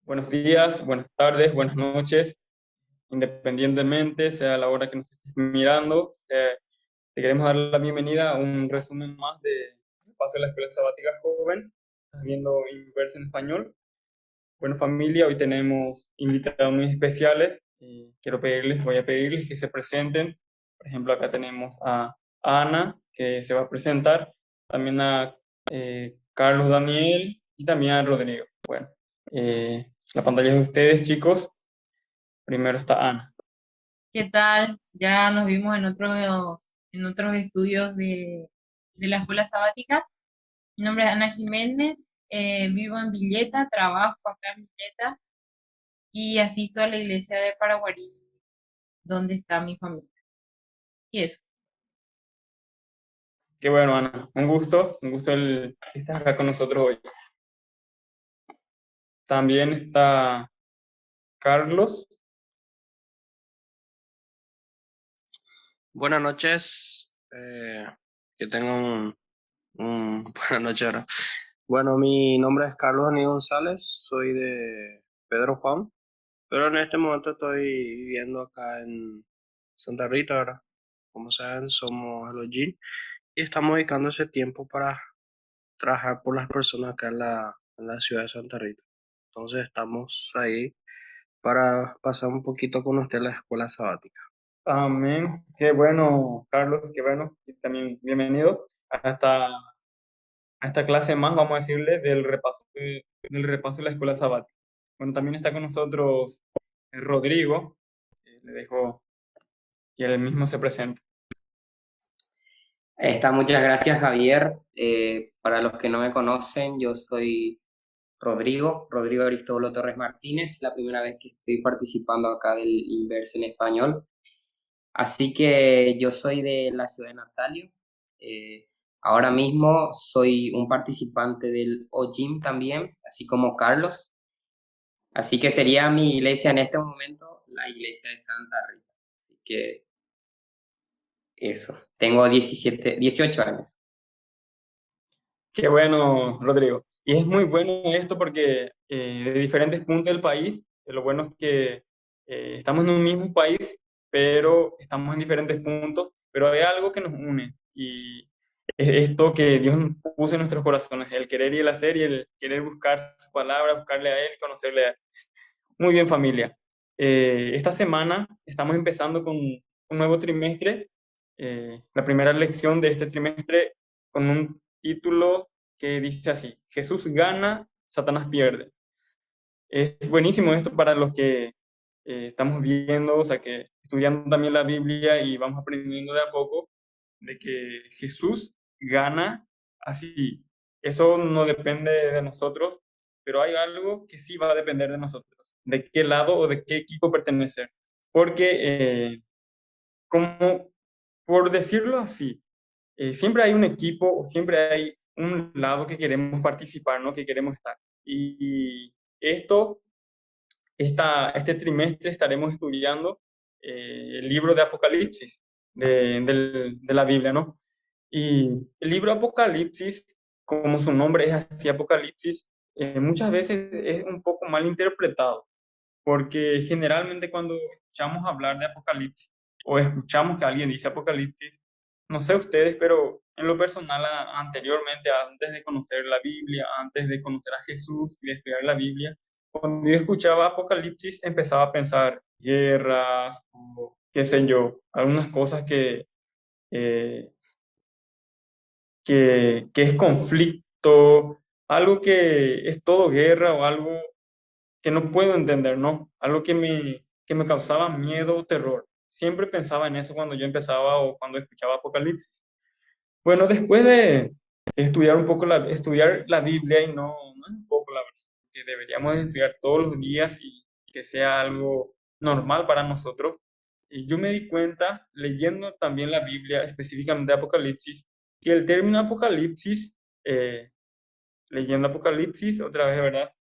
Buenos días, buenas tardes, buenas noches, independientemente sea la hora que nos estés mirando. Te queremos dar la bienvenida a un resumen más de Paso de la Escuela Sabática Joven. Estás viendo Inverso en Español. Bueno, familia, hoy tenemos invitados muy especiales. Voy a pedirles que se presenten. Por ejemplo, acá tenemos a Ana, que se va a presentar, también a Carlos Daniel y también a Rodrigo. Bueno, la pantalla es de ustedes, chicos. Primero está Ana. ¿Qué tal? Ya nos vimos en otros estudios de la escuela sabática. Mi nombre es Ana Jiménez, vivo en Villeta, trabajo acá en Villeta y asisto a la iglesia de Paraguarí, donde está mi familia. Y eso. Qué bueno, Ana. Un gusto que estés acá con nosotros hoy. También está Carlos. Buenas noches, que tengan buenas noches ahora. Bueno, mi nombre es Carlos Daniel González, soy de Pedro Juan, pero en este momento estoy viviendo acá en Santa Rita ahora. Como saben, somos los Jean y estamos dedicando ese tiempo para trabajar por las personas acá en la ciudad de Santa Rita. Entonces estamos ahí para pasar un poquito con usted la escuela sabática. Amén. Qué bueno, Carlos. Qué bueno. Y también bienvenido a esta clase más, vamos a decirle, del repaso de la escuela sabática. Bueno, también está con nosotros Rodrigo. Le dejo que él mismo se presente. Muchas gracias, Javier. Para los que no me conocen, yo soy Rodrigo Aristóbulo Torres Martínez, la primera vez que estoy participando acá del Inverso en Español. Así que yo soy de la ciudad de Natalio. Eh, Ahora mismo soy un participante del OGYM también, así como Carlos. Así que sería mi iglesia en este momento, la iglesia de Santa Rita. Así que eso, tengo 18 años. Qué bueno, Rodrigo. Y es muy bueno esto porque de diferentes puntos del país, lo bueno es que estamos en un mismo país, pero estamos en diferentes puntos, pero hay algo que nos une y es esto que Dios nos puso en nuestros corazones, el querer y el hacer y el querer buscar su palabra, buscarle a Él y conocerle a Él. Muy bien, familia. Esta semana estamos empezando con un nuevo trimestre, la primera lección de este trimestre con un título que dice así: Jesús gana, Satanás pierde. Es buenísimo esto para los que estamos viendo, o sea, que estudiando también la Biblia y vamos aprendiendo de a poco de que Jesús gana así. Eso no depende de nosotros, pero hay algo que sí va a depender de nosotros, de qué lado o de qué equipo pertenecer. Porque, como por decirlo así, siempre hay un equipo o siempre hay un lado que queremos participar, ¿no? Que queremos estar. Y esto, este trimestre estaremos estudiando el libro de Apocalipsis de la Biblia, ¿no? Y el libro Apocalipsis, como su nombre es así, Apocalipsis, muchas veces es un poco mal interpretado, porque generalmente cuando escuchamos hablar de Apocalipsis o escuchamos que alguien dice Apocalipsis, no sé ustedes, pero en lo personal, anteriormente, antes de conocer la Biblia, antes de conocer a Jesús y de estudiar la Biblia, cuando yo escuchaba Apocalipsis, empezaba a pensar guerras o qué sé yo, algunas cosas eh, que es conflicto, algo que es todo guerra o algo que no puedo entender, ¿no? Algo que me causaba miedo o terror. Siempre pensaba en eso cuando yo empezaba o cuando escuchaba Apocalipsis. Bueno, después de estudiar un poco estudiar la Biblia, y no es un poco la verdad, que deberíamos estudiar todos los días y que sea algo normal para nosotros. Y yo me di cuenta, leyendo también la Biblia, específicamente Apocalipsis, que el término Apocalipsis, eh, leyendo Apocalipsis otra vez, ¿verdad?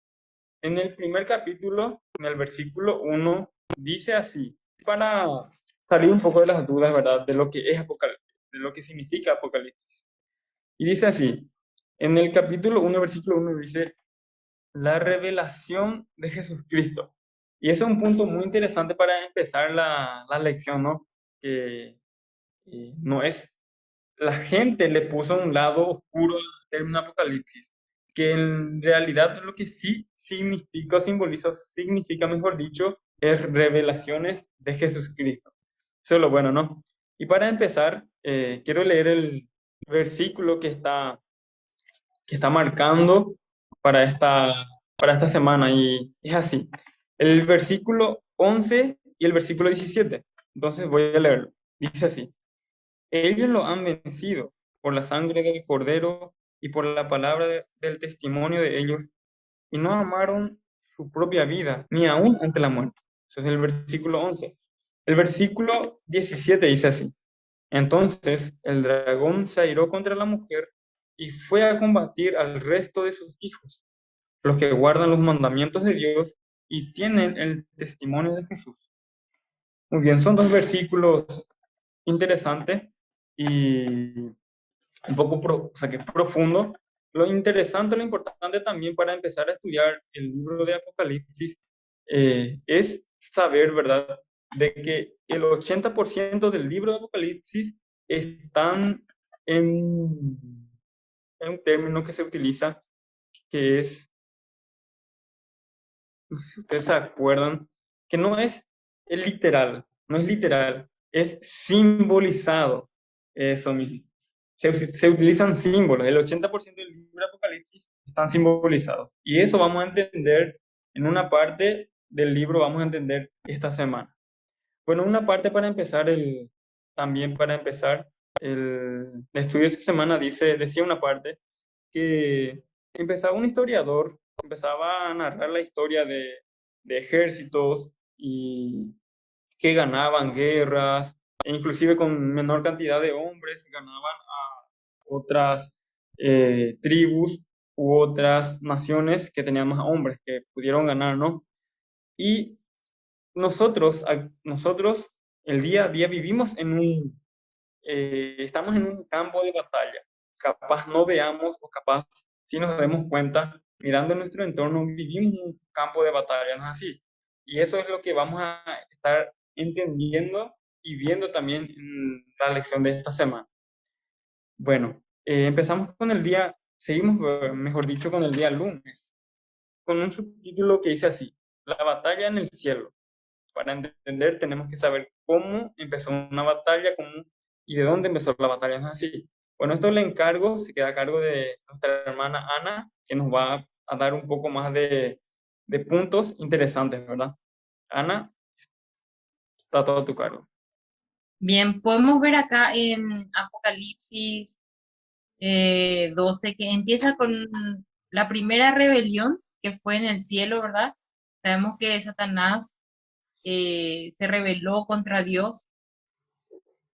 En el primer capítulo, en el versículo 1 dice así, para salir un poco de las dudas, ¿verdad? De lo que es Apocalipsis, de lo que significa Apocalipsis. Y dice así, en el capítulo 1 versículo 1 dice, la revelación de Jesucristo. Y ese es un punto muy interesante para empezar la lección, ¿no? Que no es, la gente le puso un lado oscuro al término Apocalipsis, que en realidad lo que sí significa, o simboliza, significa, mejor dicho, es revelaciones de Jesucristo. Eso es lo bueno, ¿no? Y para empezar, quiero leer el versículo que está marcando para para esta semana y es así. El versículo 11 y el versículo 17. Entonces voy a leerlo. Dice así. Ellos lo han vencido por la sangre del Cordero y por la palabra del testimonio de ellos y no amaron su propia vida, ni aún ante la muerte. Eso es el versículo 11. El versículo 17 dice así. Entonces el dragón se airó contra la mujer y fue a combatir al resto de sus hijos, los que guardan los mandamientos de Dios y tienen el testimonio de Jesús. Muy bien, son dos versículos interesantes y un poco, o sea, que es profundo. Lo interesante, lo importante también para empezar a estudiar el libro de Apocalipsis es saber, ¿verdad?, de que el 80% del libro de Apocalipsis están en un término que se utiliza, que es, no sé si ustedes se acuerdan, que no es el literal, no es literal, es simbolizado. Eso mismo. Se utilizan símbolos. El 80% del libro de Apocalipsis están simbolizados. Y eso vamos a entender en una parte del libro, vamos a entender esta semana. Bueno, una parte para empezar, también para empezar, el estudio de esta semana decía una parte que empezaba un historiador, empezaba a narrar la historia de ejércitos y que ganaban guerras, e inclusive con menor cantidad de hombres ganaban a otras tribus u otras naciones que tenían más hombres, que pudieron ganar, ¿no? Y nosotros el día a día vivimos estamos en un campo de batalla. Capaz no veamos o capaz si nos demos cuenta, mirando nuestro entorno, vivimos en un campo de batalla, ¿no es así? Y eso es lo que vamos a estar entendiendo y viendo también en la lección de esta semana. Bueno, empezamos con seguimos, mejor dicho, con el día lunes, con un subtítulo que dice así, La batalla en el cielo. Para entender tenemos que saber cómo empezó una batalla y de dónde empezó la batalla. ¿No es así? Bueno, esto le encargo, se queda a cargo de nuestra hermana Ana, que nos va a dar un poco más de puntos interesantes, ¿verdad? Ana, está todo a tu cargo. Bien, podemos ver acá en Apocalipsis 12 que empieza con la primera rebelión que fue en el cielo, ¿verdad? Sabemos que Satanás se rebeló contra Dios.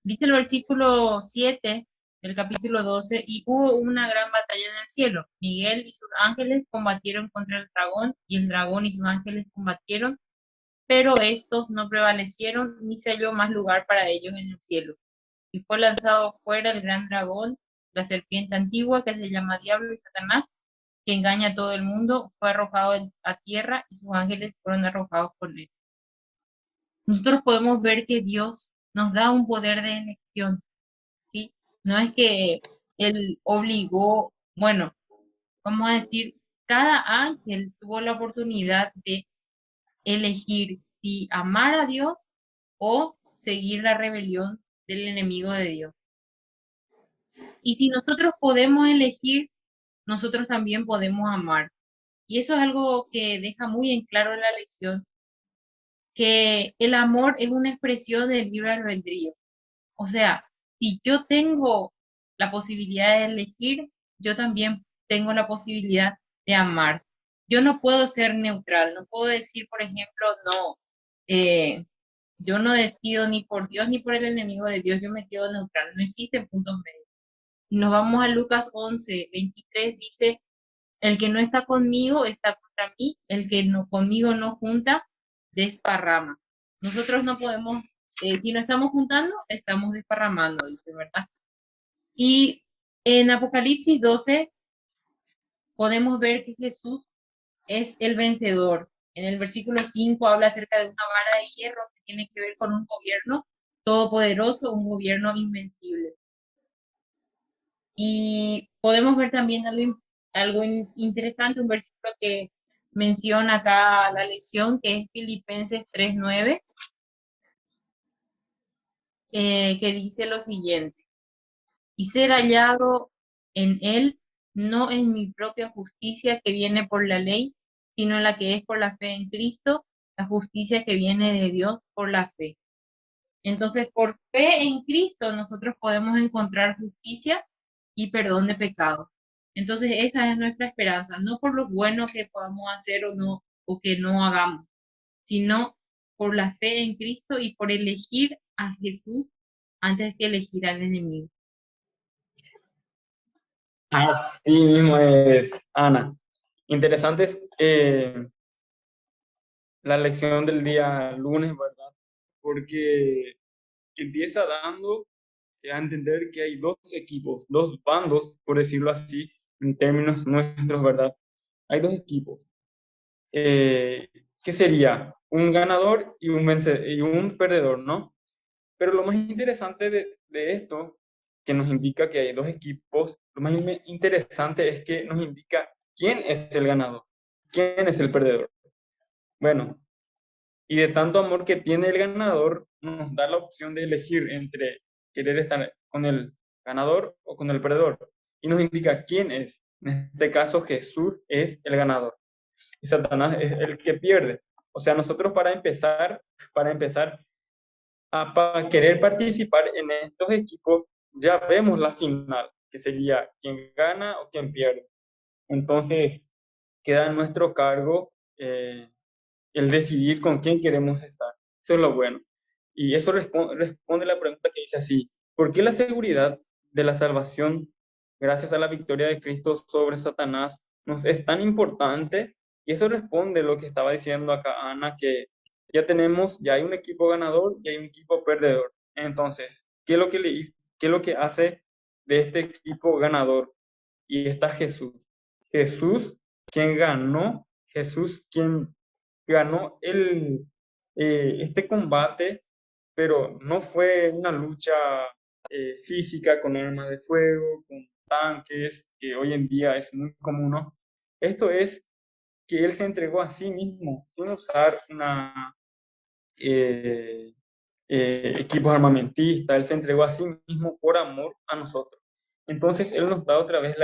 Dice el versículo 7 del capítulo 12, y hubo una gran batalla en el cielo. Miguel y sus ángeles combatieron contra el dragón, y el dragón y sus ángeles combatieron, pero estos no prevalecieron, ni se halló más lugar para ellos en el cielo. Y fue lanzado fuera el gran dragón, la serpiente antigua, que se llama Diablo y Satanás, que engaña a todo el mundo, fue arrojado a tierra y sus ángeles fueron arrojados con él. Nosotros podemos ver que Dios nos da un poder de elección, ¿sí? No es que Él obligó, bueno, vamos a decir, cada ángel tuvo la oportunidad de elegir si amar a Dios o seguir la rebelión del enemigo de Dios. Y si nosotros podemos elegir, nosotros también podemos amar. Y eso es algo que deja muy en claro la lección, que el amor es una expresión del libre albedrío. O sea, si yo tengo la posibilidad de elegir, yo también tengo la posibilidad de amar. Yo no puedo ser neutral, no puedo decir, por ejemplo, no, yo no decido ni por Dios ni por el enemigo de Dios, yo me quedo neutral, no existen puntos medios. Si nos vamos a Lucas 11:23, dice, el que no está conmigo está contra mí, el que no conmigo no junta, desparrama. Nosotros no podemos, si no estamos juntando, estamos desparramando, dice, ¿verdad? Y en Apocalipsis 12 podemos ver que Jesús es el vencedor. En el versículo 5 habla acerca de una vara de hierro que tiene que ver con un gobierno todopoderoso, un gobierno invencible. Y podemos ver también algo interesante, un versículo que menciona acá la lección, que es Filipenses 3:9, que dice lo siguiente: y ser hallado en él, no en mi propia justicia que viene por la ley, sino en la que es por la fe en Cristo, la justicia que viene de Dios por la fe. Entonces, por fe en Cristo nosotros podemos encontrar justicia y perdón de pecados. Entonces, esa es nuestra esperanza, no por lo bueno que podamos hacer o no, o que no hagamos, sino por la fe en Cristo y por elegir a Jesús antes que elegir al enemigo. Así mismo es, Ana. Interesante es la lección del día lunes, ¿verdad? Porque empieza dando a entender que hay dos equipos, dos bandos, por decirlo así, en términos nuestros, ¿verdad? Hay dos equipos. ¿Qué sería? Un ganador y y un perdedor, ¿no? Pero lo más interesante de esto, que nos indica que hay dos equipos, lo más interesante es que nos indica quién es el ganador, quién es el perdedor. Bueno, y de tanto amor que tiene el ganador, nos da la opción de elegir entre querer estar con el ganador o con el perdedor. Y nos indica quién es. En este caso, Jesús es el ganador y Satanás es el que pierde. O sea, nosotros para empezar para querer participar en estos equipos, ya vemos la final, que sería quién gana o quién pierde. Entonces, queda en nuestro cargo el decidir con quién queremos estar. Eso es lo bueno. Y eso responde la pregunta que dice así: ¿por qué la seguridad de la salvación, gracias a la victoria de Cristo sobre Satanás, nos es tan importante? Y eso responde lo que estaba diciendo acá Ana, que ya hay un equipo ganador y hay un equipo perdedor. Entonces, ¿qué es lo que hace de este equipo ganador? Y está Jesús. Jesús, quien ganó, Jesús, quien ganó este combate, pero no fue una lucha física con armas de fuego, con tanques, que hoy en día es muy común, ¿no? Esto es que él se entregó a sí mismo sin usar eh, equipos armamentistas, él se entregó a sí mismo por amor a nosotros. Entonces, él nos da otra vez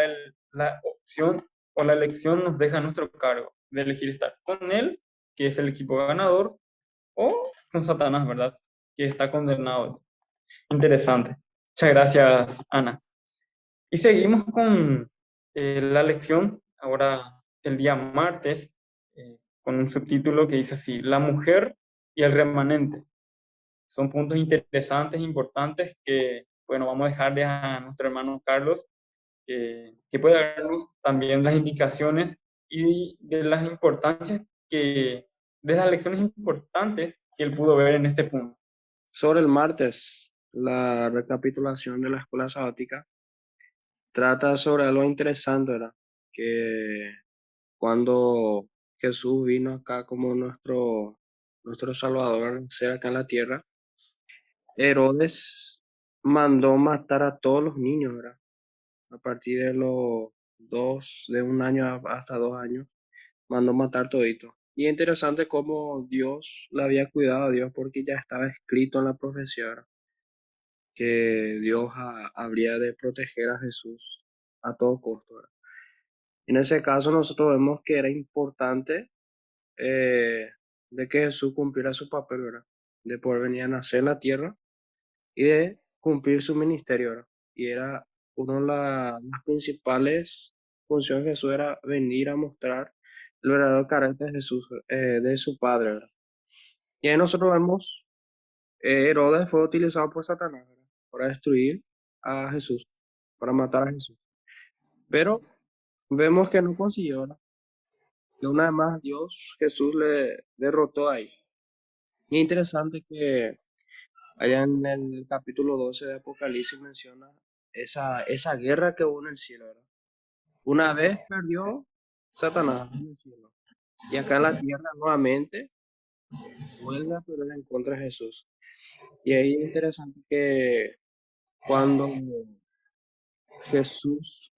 la opción o la elección nos deja a nuestro cargo de elegir estar con él, que es el equipo ganador, o con Satanás, ¿verdad? Que está condenado. Interesante. Muchas gracias, Ana. Y seguimos con la lección ahora del día martes, con un subtítulo que dice así: La mujer y el remanente. Son puntos interesantes, importantes, que, bueno, vamos a dejarle a nuestro hermano Carlos, que puede darnos también las indicaciones y de las importancias de las lecciones importantes que él pudo ver en este punto. Sobre el martes, la recapitulación de la escuela sabática trata sobre algo interesante, ¿verdad? Que cuando Jesús vino acá como nuestro Salvador, ser acá en la tierra, Herodes mandó matar a todos los niños, ¿verdad? A partir de de 1 año hasta 2 años, mandó matar todito. Y es interesante cómo Dios le había cuidado a Dios, porque ya estaba escrito en la profecía, ¿verdad? Que Dios habría de proteger a Jesús a todo costo, ¿verdad? En ese caso nosotros vemos que era importante eh, de que Jesús cumpliera su papel, ¿verdad? De poder venir a nacer en la tierra y de cumplir su ministerio, ¿verdad? Y era una de las principales funciones de Jesús, era venir a mostrar el verdadero carácter de Jesús, de su Padre, ¿verdad? Y ahí nosotros vemos, Herodes fue utilizado por Satanás, ¿verdad? Para destruir a Jesús, para matar a Jesús. Pero vemos que no consiguió, ¿verdad? Que una vez más Dios, Jesús le derrotó ahí. Y es interesante que allá en el capítulo 12 de Apocalipsis menciona esa guerra que hubo en el cielo, ¿verdad? Una vez perdió Satanás en el cielo, Y acá en la tierra nuevamente vuelve a pelear en contra de Jesús. Y ahí es interesante que cuando Jesús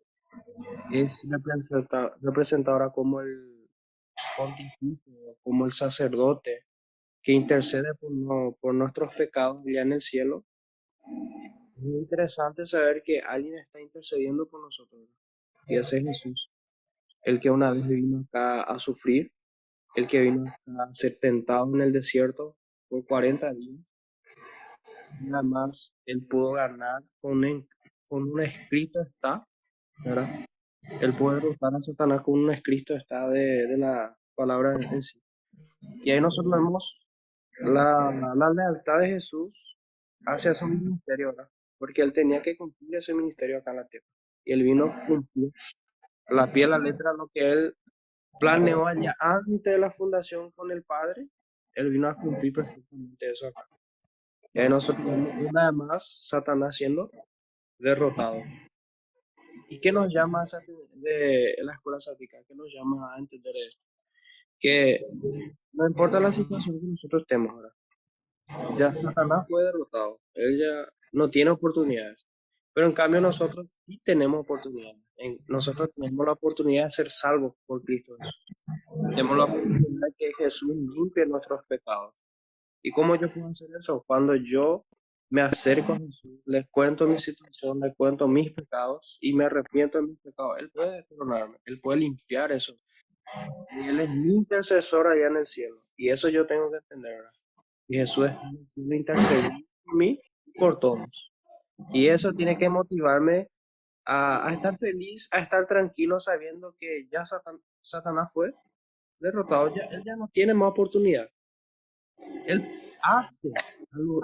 es representado ahora como el pontífice, como el sacerdote que intercede por nuestros pecados allá en el cielo, es muy interesante saber que alguien está intercediendo por nosotros, ¿no? Y ese es Jesús, el que una vez vino acá a sufrir, el que vino acá a ser tentado en el desierto por 40 días. Y además, él pudo ganar con un escrito está, ¿verdad? Él puede derrotar a Satanás con un escrito está de la palabra en sí. Y ahí nosotros vemos la lealtad de Jesús hacia su ministerio, ¿verdad? Porque él tenía que cumplir ese ministerio acá en la tierra. Y él vino a cumplir a la pie a la letra lo que él planeó allá antes de la fundación con el Padre. Él vino a cumplir perfectamente eso acá. Y ahí nosotros vemos una vez más Satanás siendo derrotado. ¿Y qué nos llama de la escuela sática? ¿Qué nos llama a entender esto? Que no importa la situación que nosotros estemos ahora, ya Satanás fue derrotado, él ya no tiene oportunidades, pero en cambio nosotros sí tenemos oportunidades. Nosotros tenemos la oportunidad de ser salvos por Cristo Jesús. Tenemos la oportunidad de que Jesús limpie nuestros pecados. ¿Y cómo yo puedo hacer eso? Cuando yo me acerco a Jesús, les cuento mi situación, les cuento mis pecados y me arrepiento de mis pecados. Él puede perdonarme, Él puede limpiar eso. Y Él es mi intercesor allá en el cielo. Y eso yo tengo que entender, ¿verdad? Y Jesús está en el cielo intercediendo por mí y por todos. Y eso tiene que motivarme a estar feliz, a estar tranquilo sabiendo que ya Satanás fue derrotado, ya, él ya no tiene más oportunidad. Él hace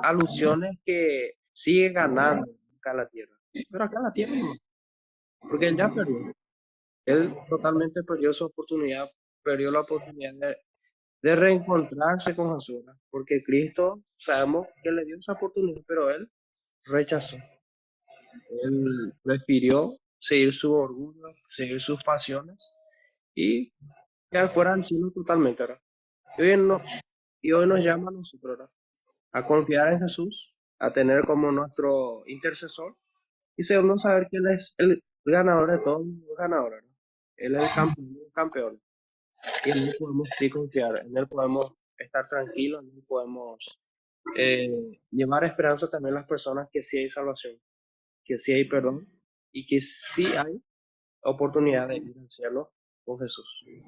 alusiones que sigue ganando acá en la tierra, pero acá en la tierra no, porque él ya perdió. Él totalmente perdió su oportunidad, perdió la oportunidad de reencontrarse con Jesús, ¿verdad? Porque Cristo sabemos que le dio esa oportunidad, pero él rechazó. Él prefirió seguir su orgullo, seguir sus pasiones y quedar fuera del cielo totalmente, ¿verdad? Y hoy, y hoy nos llama a nosotros, ¿verdad? A confiar en Jesús, a tener como nuestro intercesor y segundo, saber que Él es el ganador de todos los ganadores, ¿no? Él es el campeón de los campeones y en Él podemos sí confiar, en Él podemos estar tranquilos, en Él podemos llevar esperanza también a las personas que sí hay salvación, que sí hay perdón y que sí hay oportunidad de ir al cielo con Jesús. Sí.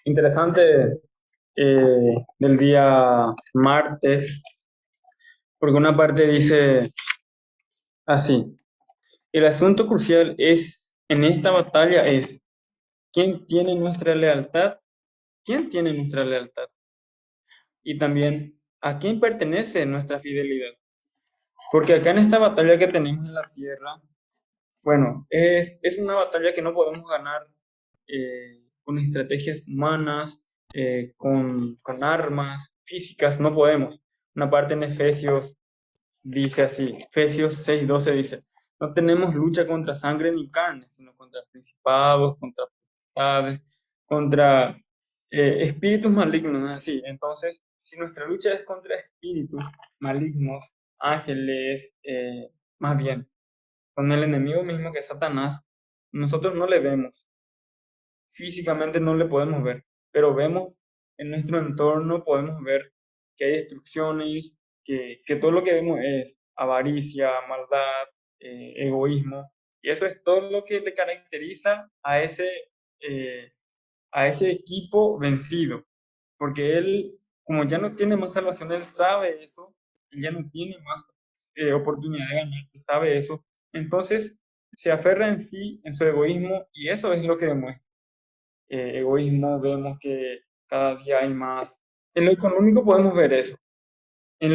Interesante del día martes, porque una parte dice así, el asunto crucial es, en esta batalla es, ¿quién tiene nuestra lealtad? ¿Quién tiene nuestra lealtad? Y también, ¿a quién pertenece nuestra fidelidad? Porque acá en esta batalla que tenemos en la tierra, bueno, es una batalla que no podemos ganar con estrategias humanas, con armas físicas, no podemos. Una parte en Efesios dice así, Efesios 6:12 dice, no tenemos lucha contra sangre ni carne, sino contra principados, contra potestades, contra espíritus malignos, así. Entonces, si nuestra lucha es contra espíritus malignos, ángeles, más bien, con el enemigo mismo que es Satanás, nosotros no le vemos, físicamente no le podemos ver, pero vemos en nuestro entorno, podemos ver que hay destrucciones, que todo lo que vemos es avaricia, maldad, egoísmo, y eso es todo lo que le caracteriza eh, a ese equipo vencido, porque él, como ya no tiene más salvación, él sabe eso, él ya no tiene más oportunidad de ganar, él sabe eso, entonces se aferra en sí, en su egoísmo, y eso es lo que demuestra egoísmo, vemos que cada día hay más. En lo económico podemos ver eso. A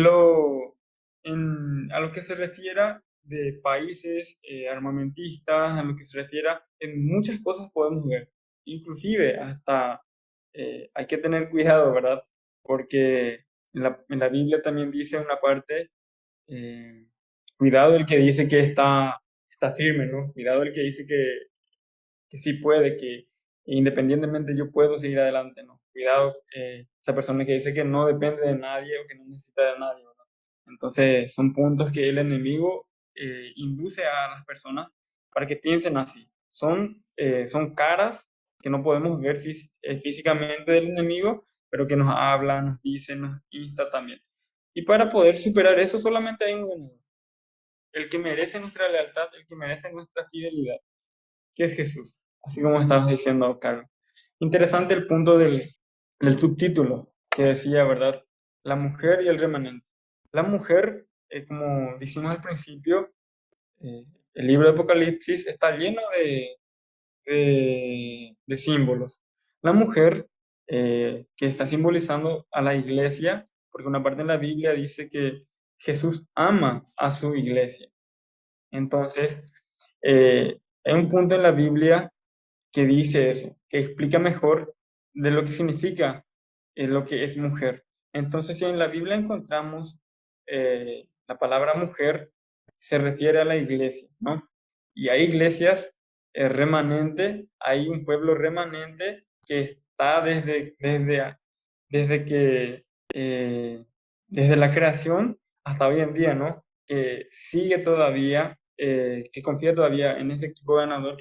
lo que se refiera de países armamentistas, a lo que se refiera, en muchas cosas podemos ver. Inclusive hasta hay que tener cuidado, ¿verdad? Porque en la Biblia también dice una parte, eh, cuidado el que dice que está firme, ¿no? Cuidado el que dice que sí puede, independientemente yo puedo seguir adelante, ¿no? Cuidado, esa persona que dice que no depende de nadie o que no necesita de nadie, ¿verdad? Entonces, son puntos que el enemigo induce a las personas para que piensen así. Son caras que no podemos ver físicamente del enemigo, pero que nos habla, nos dice, nos insta también. Y para poder superar eso solamente hay un ganador, el que merece nuestra lealtad, el que merece nuestra fidelidad, que es Jesús, así como estabas diciendo, Carlos. Interesante el punto del subtítulo que decía, ¿verdad? La mujer y el remanente. La mujer, como dijimos al principio, el libro de Apocalipsis está lleno de símbolos. La mujer, que está simbolizando a la iglesia, porque una parte en la Biblia dice que Jesús ama a su iglesia. Entonces, hay un punto en la Biblia que dice eso, que explica mejor de lo que significa lo que es mujer. Entonces, si en la Biblia encontramos la palabra mujer, se refiere a la iglesia, ¿no? Y hay iglesias remanente, hay un pueblo remanente que está desde que, eh, desde la creación hasta hoy en día, ¿no? Que sigue todavía, que confía todavía en ese equipo ganador,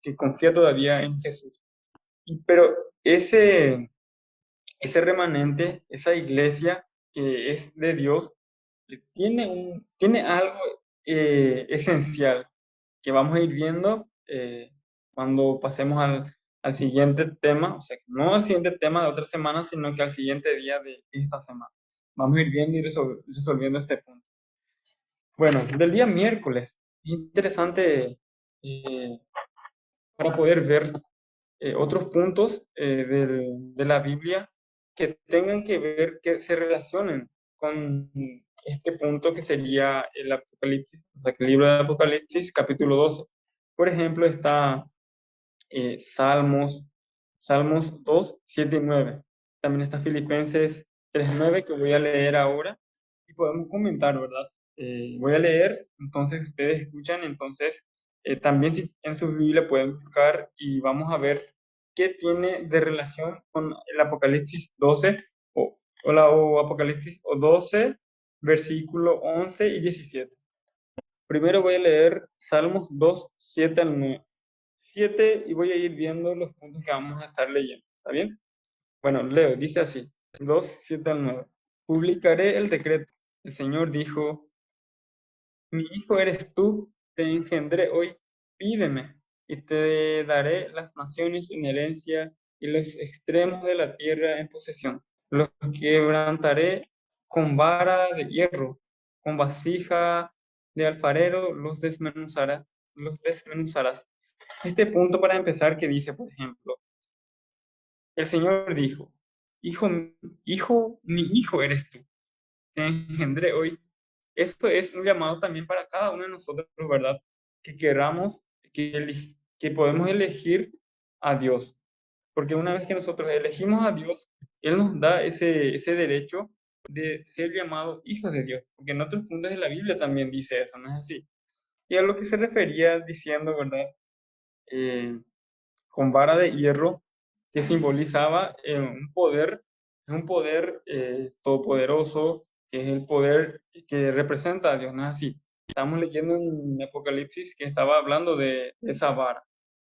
que confía todavía en Jesús. Pero ese remanente, esa iglesia que es de Dios, tiene algo esencial que vamos a ir viendo cuando pasemos al siguiente tema, o sea, no al siguiente tema de otra semana, sino que al siguiente día de esta semana. Vamos a ir viendo y resolviendo este punto. Bueno, del día miércoles, interesante eh, para poder ver otros puntos de la Biblia que tengan que ver, que se relacionen con este punto que sería el Apocalipsis, o sea, el libro de Apocalipsis, capítulo 12. Por ejemplo, está Salmos 2, 7 y 9. También está Filipenses 3, 9, que voy a leer ahora y podemos comentar, ¿verdad? Voy a leer, entonces ustedes escuchan, entonces también si en su Biblia pueden buscar y vamos a ver qué tiene de relación con el Apocalipsis 12 o Apocalipsis o 12, versículo 11 y 17. Primero voy a leer Salmos 2, 7 al 9. 7 y voy a ir viendo los puntos que vamos a estar leyendo. ¿Está bien? Bueno, leo, dice así, 2, 7 al 9. Publicaré el decreto. El Señor dijo, mi hijo eres tú, te engendré hoy, pídeme, y te daré las naciones en herencia y los extremos de la tierra en posesión. Los quebrantaré con vara de hierro, con vasija de alfarero los desmenuzarás. Este punto para empezar que dice, por ejemplo, el Señor dijo, hijo, mi hijo eres tú, te engendré hoy. Esto es un llamado también para cada uno de nosotros, ¿verdad? Que queramos, que podemos elegir a Dios. Porque una vez que nosotros elegimos a Dios, Él nos da ese derecho de ser llamados hijos de Dios. Porque en otros puntos de la Biblia también dice eso, ¿no es así? Y a lo que se refería diciendo, ¿verdad? Con vara de hierro que simbolizaba un poder todopoderoso, que es el poder que representa a Dios, ¿no es así? Estamos leyendo en Apocalipsis que estaba hablando de esa vara,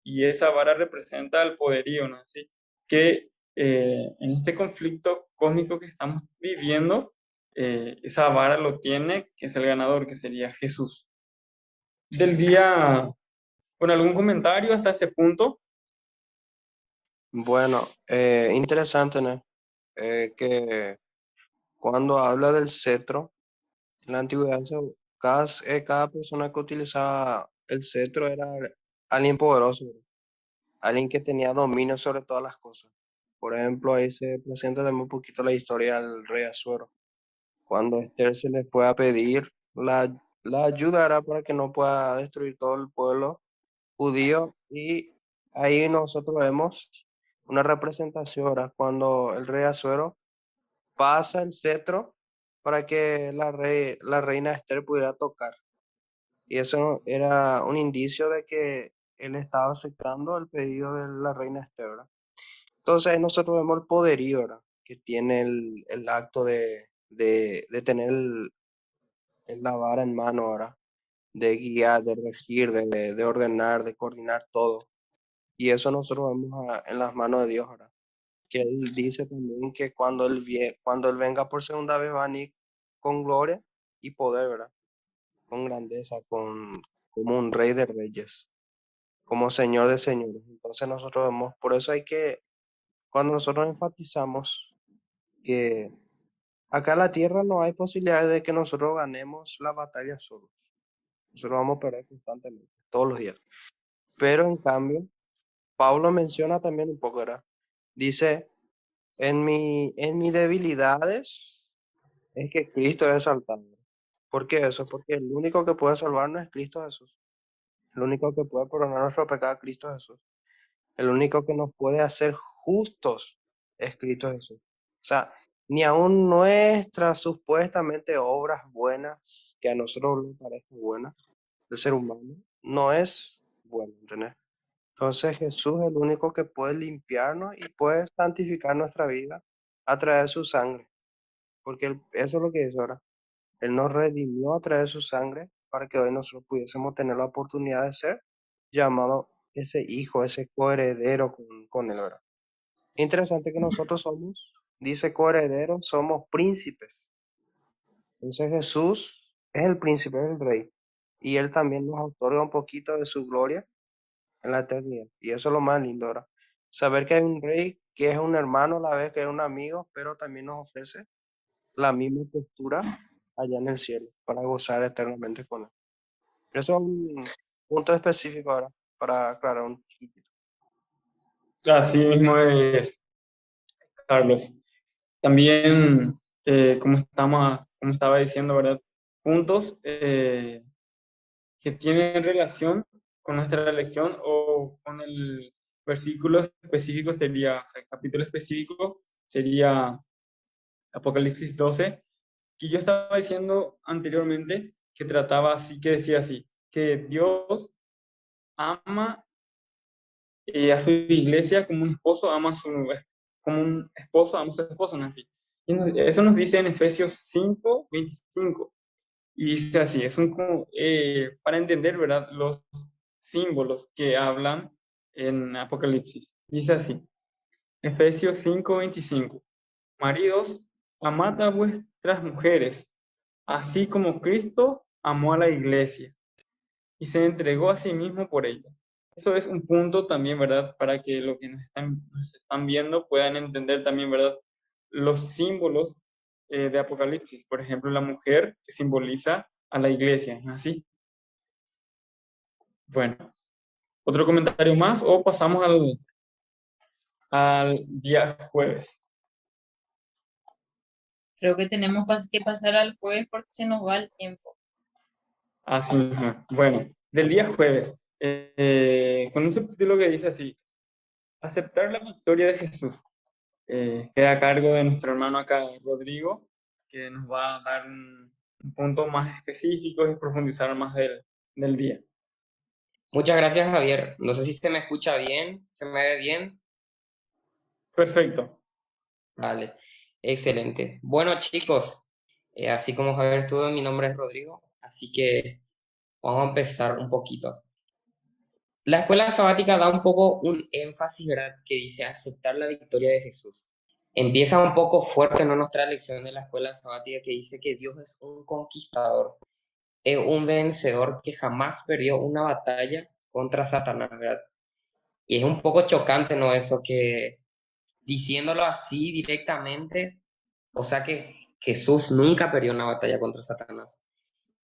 y esa vara representa el poderío, ¿no es así? Que en este conflicto cósmico que estamos viviendo, esa vara lo tiene, que es el ganador, que sería Jesús. Del día, ¿con algún comentario hasta este punto? Bueno, interesante, ¿no? Que cuando habla del cetro, en la antigüedad, cada persona que utilizaba el cetro era alguien poderoso, alguien que tenía dominio sobre todas las cosas. Por ejemplo, ahí se presenta también un poquito la historia del rey Asuero. Cuando Esther se le fue a pedir, la ayudará para que no pueda destruir todo el pueblo judío. Y ahí nosotros vemos una representación, ¿verdad? Cuando el rey Asuero pasa el cetro para que la reina Esther pudiera tocar. Y eso era un indicio de que él estaba aceptando el pedido de la reina Esther, ¿verdad? Entonces ahí nosotros vemos el poderío, ¿verdad? Que tiene el acto de tener la vara en mano ahora, de guiar, de regir, de ordenar, de coordinar todo. Y eso nosotros vemos en las manos de Dios ahora. Que Él dice también que cuando él venga por segunda vez va a venir con gloria y poder, ¿verdad? Con grandeza, como un rey de reyes, como señor de señores. Entonces nosotros vemos, por eso cuando nosotros enfatizamos que acá en la tierra no hay posibilidad de que nosotros ganemos la batalla solos. Nosotros vamos a perder constantemente, todos los días. Pero en cambio, Pablo menciona también un poco, ¿verdad? Dice, en mis debilidades es que Cristo es exaltado. ¿Por qué eso? Porque el único que puede salvarnos es Cristo Jesús. El único que puede perdonar nuestro pecado es Cristo Jesús. El único que nos puede hacer justos es Cristo Jesús. O sea, ni aun nuestras supuestamente obras buenas, que a nosotros nos parecen buenas, del ser humano, no es bueno, ¿entendés? Entonces Jesús es el único que puede limpiarnos y puede santificar nuestra vida a través de su sangre, porque eso es lo que es ahora. Él nos redimió a través de su sangre para que hoy nosotros pudiésemos tener la oportunidad de ser llamado ese hijo, ese coheredero con él, ¿verdad? Interesante que nosotros somos, dice coherederos, somos príncipes. Entonces Jesús es el príncipe, es el rey. Y él también nos otorga un poquito de su gloria en la eternidad. Y eso es lo más lindo, ¿verdad? Saber que hay un rey que es un hermano a la vez que es un amigo, pero también nos ofrece la misma postura allá en el cielo para gozar eternamente con él. Eso es un punto específico ahora para aclarar un chiquitito. Así mismo es, Carlos. También, como estaba diciendo, ¿verdad? Puntos que tienen relación con nuestra elección o con el versículo específico sería, o sea, el capítulo específico sería Apocalipsis 12, que yo estaba diciendo anteriormente, que trataba así, que decía así, que Dios ama a su iglesia como un esposo ama a como un esposo ama a su esposa, ¿no? Así. Eso nos dice en Efesios 5:25. Y dice así, para entender, ¿verdad? Los símbolos que hablan en Apocalipsis. Dice así, Efesios 5:25. Maridos, amad a vuestras mujeres, así como Cristo amó a la iglesia y se entregó a sí mismo por ella. Eso es un punto también, ¿verdad? Para que los que nos están viendo puedan entender también, ¿verdad? Los símbolos de Apocalipsis. Por ejemplo, la mujer que simboliza a la iglesia, ¿no? Así. Bueno, ¿otro comentario más o pasamos al día jueves? Creo que tenemos que pasar al jueves porque se nos va el tiempo. Así mismo. Bueno, del día jueves, con un subtítulo que dice así, aceptar la victoria de Jesús. Queda a cargo de nuestro hermano acá, Rodrigo, que nos va a dar un punto más específico y profundizar más del día. Muchas gracias, Javier. No sé si se me escucha bien, se me ve bien. Perfecto. Vale, excelente. Bueno, chicos, así como Javier estuvo, mi nombre es Rodrigo, así que vamos a empezar un poquito. La escuela sabática da un poco un énfasis, ¿verdad? Que dice aceptar la victoria de Jesús. Empieza un poco fuerte, ¿no? Nuestra lección de la escuela sabática que dice que Dios es un conquistador, es un vencedor que jamás perdió una batalla contra Satanás, ¿verdad? Y es un poco chocante, ¿no? Eso que diciéndolo así directamente, o sea que Jesús nunca perdió una batalla contra Satanás.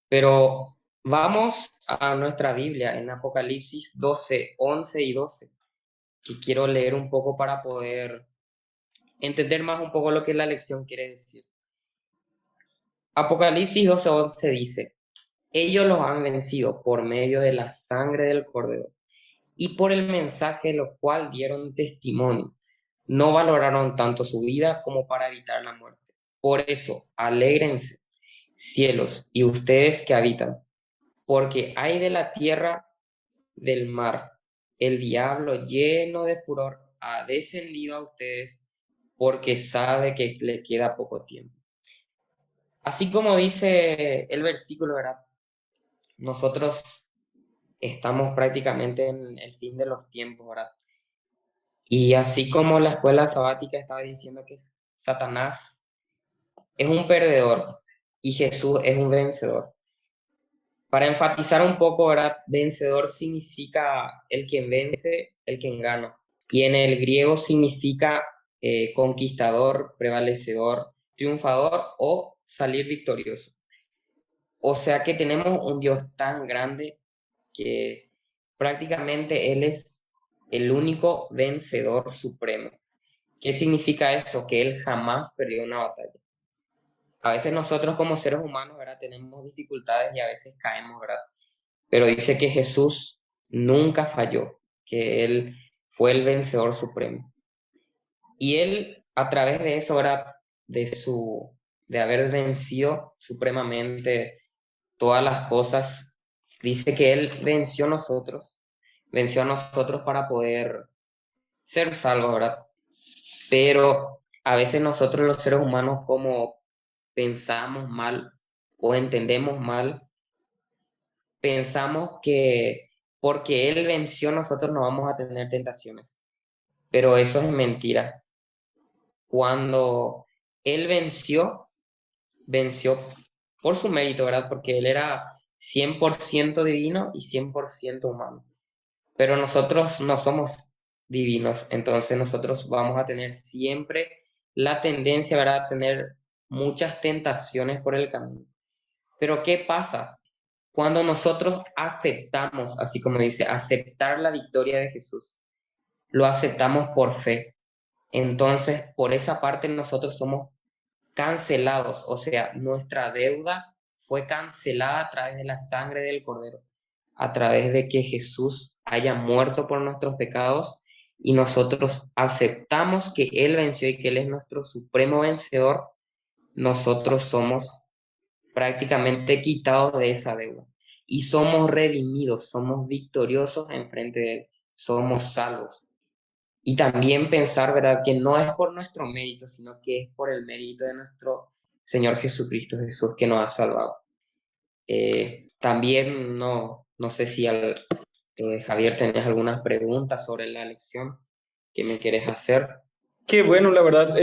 Pero vamos a nuestra Biblia en Apocalipsis 12, 11 y 12, que quiero leer un poco para poder entender más un poco lo que la lección quiere decir. Apocalipsis 12, 11 dice, ellos los han vencido por medio de la sangre del Cordero y por el mensaje de lo cual dieron testimonio. No valoraron tanto su vida como para evitar la muerte. Por eso, alégrense, cielos, y ustedes que habitan, porque hay de la tierra, del mar el diablo, lleno de furor, ha descendido a ustedes porque sabe que le queda poco tiempo. Así como dice el versículo, ¿verdad? Nosotros estamos prácticamente en el fin de los tiempos, ¿verdad? Y así como la escuela sabática estaba diciendo que Satanás es un perdedor y Jesús es un vencedor. Para enfatizar un poco, ¿verdad? Vencedor significa el quien vence, el quien gana. Y en el griego significa conquistador, prevalecedor, triunfador o salir victorioso. O sea que tenemos un Dios tan grande que prácticamente Él es el único vencedor supremo. ¿Qué significa eso? Que Él jamás perdió una batalla. A veces nosotros como seres humanos, ¿verdad? Tenemos dificultades y a veces caemos, ¿verdad? Pero dice que Jesús nunca falló, que Él fue el vencedor supremo. Y Él, a través de eso, ¿verdad? De haber vencido supremamente todas las cosas, dice que Él venció a nosotros para poder ser salvos, ¿verdad? Pero a veces nosotros los seres humanos como pensamos mal o entendemos mal, pensamos que porque Él venció nosotros no vamos a tener tentaciones, pero eso es mentira. Cuando Él venció por su mérito, ¿verdad? Porque Él era 100% divino y 100% humano. Pero nosotros no somos divinos, entonces nosotros vamos a tener siempre la tendencia, ¿verdad?, a tener muchas tentaciones por el camino. Pero ¿qué pasa? Cuando nosotros aceptamos, así como dice, aceptar la victoria de Jesús, lo aceptamos por fe. Entonces, por esa parte nosotros somos cancelados, o sea, nuestra deuda fue cancelada a través de la sangre del Cordero, a través de que Jesús haya muerto por nuestros pecados y nosotros aceptamos que Él venció y que Él es nuestro supremo vencedor, nosotros somos prácticamente quitados de esa deuda y somos redimidos, somos victoriosos en frente de Él, somos salvos. Y también pensar, ¿verdad?, que no es por nuestro mérito, sino que es por el mérito de nuestro Señor Jesucristo, Jesús, que nos ha salvado. También no sé si Javier tenés algunas preguntas sobre la lección que me quieres hacer. Qué bueno, la verdad,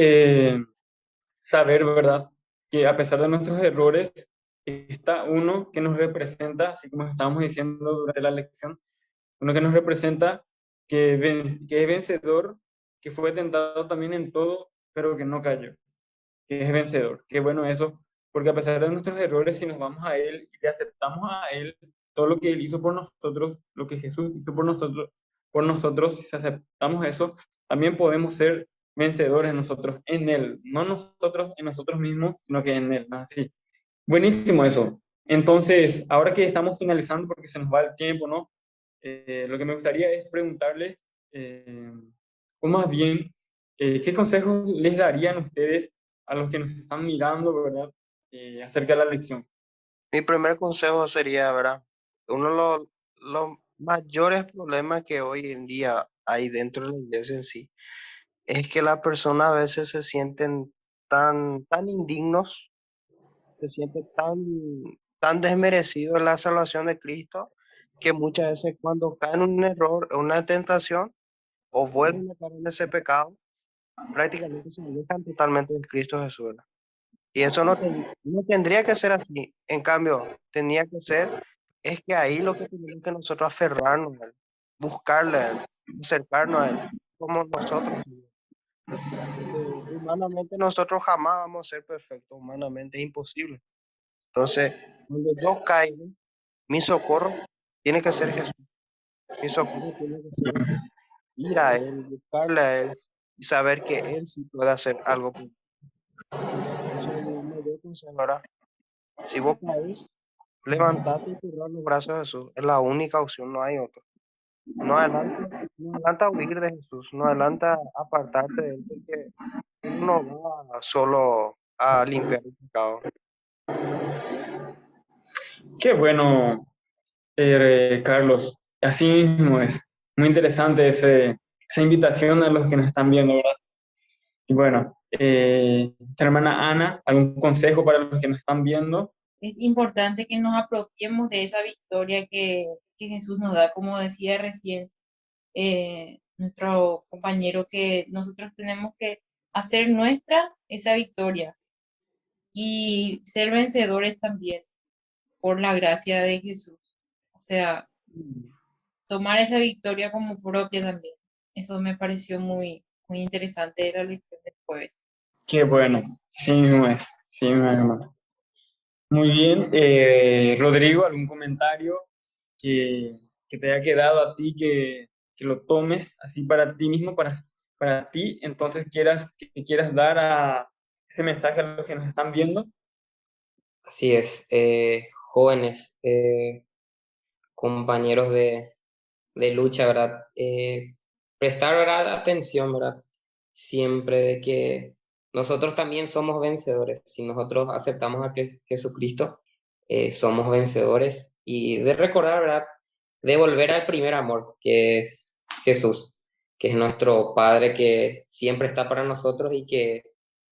saber, ¿verdad? Que a pesar de nuestros errores, está uno que nos representa, así como estábamos diciendo durante la lección, uno que nos representa, que es vencedor, que fue tentado también en todo, pero que no cayó, que es vencedor. Qué bueno eso, porque a pesar de nuestros errores, si nos vamos a Él y le aceptamos a Él, todo lo que Él hizo por nosotros, lo que Jesús hizo por nosotros, si aceptamos eso, también podemos ser vencedores nosotros en Él, no nosotros en nosotros mismos, sino que en Él, ¿no? Así. Buenísimo eso. Entonces, ahora que estamos finalizando, porque se nos va el tiempo, ¿no? Lo que me gustaría es preguntarles, o más bien, ¿qué consejos les darían ustedes a los que nos están mirando, ¿verdad? Acerca de la lección. Mi primer consejo sería, ¿verdad? Uno de los mayores problemas que hoy en día hay dentro de la iglesia en sí es que las personas a veces se sienten tan indignos, se sienten tan desmerecidos en la salvación de Cristo, que muchas veces cuando caen en un error, en una tentación, o vuelven a caer en ese pecado, prácticamente se alejan totalmente de Cristo Jesús, ¿verdad? Y eso no tendría que ser así. En cambio, tenía que ser, es que ahí lo que tenemos que nosotros aferrarnos a él, buscarle a él, acercarnos a él, como nosotros. Porque humanamente nosotros jamás vamos a ser perfectos, humanamente es imposible. Entonces, cuando yo caigo, mi socorro tiene que ser Jesús. Mi socorro tiene que ser ir a él, buscarle a él y saber que él sí puede hacer algo por mí. Eso es mi mayor consejo. Ahora, si vos caes, levantate y cerrar los brazos de Jesús. Es la única opción, no hay otra. No adelanta huir de Jesús, no adelanta apartarte de él, porque él no va solo a limpiar el pecado. Qué bueno, Carlos. Así mismo es. muy interesante esa invitación a los que nos están viendo, ¿verdad? Y bueno, nuestra hermana Ana, ¿algún consejo para los que nos están viendo? Es importante que nos apropiemos de esa victoria que Jesús nos da, como decía recién nuestro compañero, que nosotros tenemos que hacer nuestra esa victoria y ser vencedores también por la gracia de Jesús. O sea, tomar esa victoria como propia también. Eso me pareció muy, muy interesante de la lección del jueves. Qué bueno, sí mismo es, hermano. Muy bien, Rodrigo, ¿algún comentario que te haya quedado a ti, que lo tomes así para ti mismo, para ti, entonces que quieras dar ese mensaje a los que nos están viendo? Así es, jóvenes, compañeros de lucha, ¿verdad? Prestar, ¿verdad? Atención, ¿verdad? Siempre de que nosotros también somos vencedores. Si nosotros aceptamos a Jesucristo, somos vencedores. Y de recordar, ¿verdad? De volver al primer amor, que es Jesús, que es nuestro Padre que siempre está para nosotros y que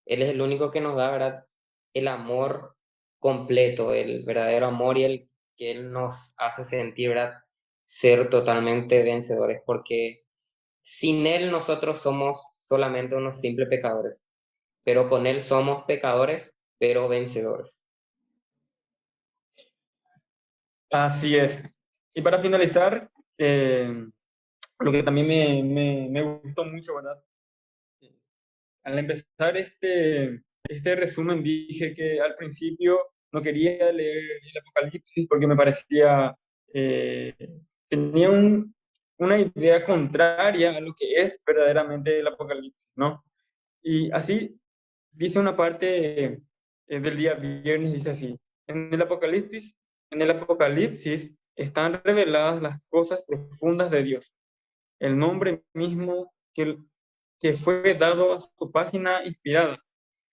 Él es el único que nos da, ¿verdad? El amor completo, el verdadero amor y el que Él nos hace sentir, ¿verdad? Ser totalmente vencedores, porque sin Él nosotros somos solamente unos simples pecadores, pero con Él somos pecadores, pero vencedores. Así es. Y para finalizar, lo que también me gustó mucho, ¿verdad? Al empezar este resumen dije que al principio no quería leer el Apocalipsis porque me parecía, eh, tenía una idea contraria a lo que es verdaderamente el Apocalipsis, ¿no? Y así dice una parte del día viernes, dice así, en el Apocalipsis están reveladas las cosas profundas de Dios, el nombre mismo que fue dado a su página inspirada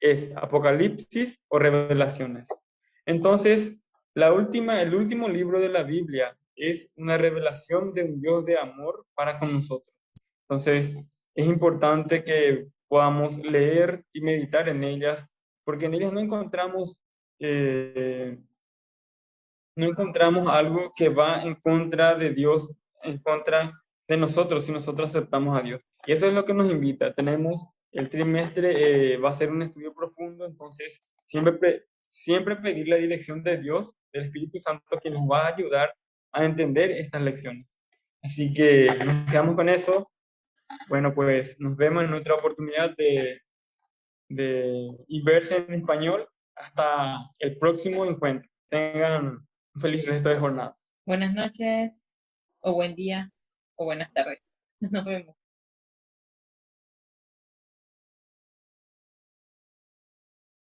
es Apocalipsis o Revelaciones. Entonces, el último libro de la Biblia es una revelación de un Dios de amor para con nosotros. Entonces, es importante que podamos leer y meditar en ellas, porque en ellas eh, no encontramos algo que va en contra de Dios, en contra de nosotros, si nosotros aceptamos a Dios. Y eso es lo que nos invita. Tenemos el trimestre, va a ser un estudio profundo, entonces siempre pedir la dirección de Dios, del Espíritu Santo, que nos va a ayudar a entender estas lecciones. Así que nos quedamos con eso. Bueno, pues nos vemos en otra oportunidad de Inverse en español. Hasta el próximo encuentro. Tengan un feliz resto de jornada. Buenas noches, o buen día, o buenas tardes. Nos vemos.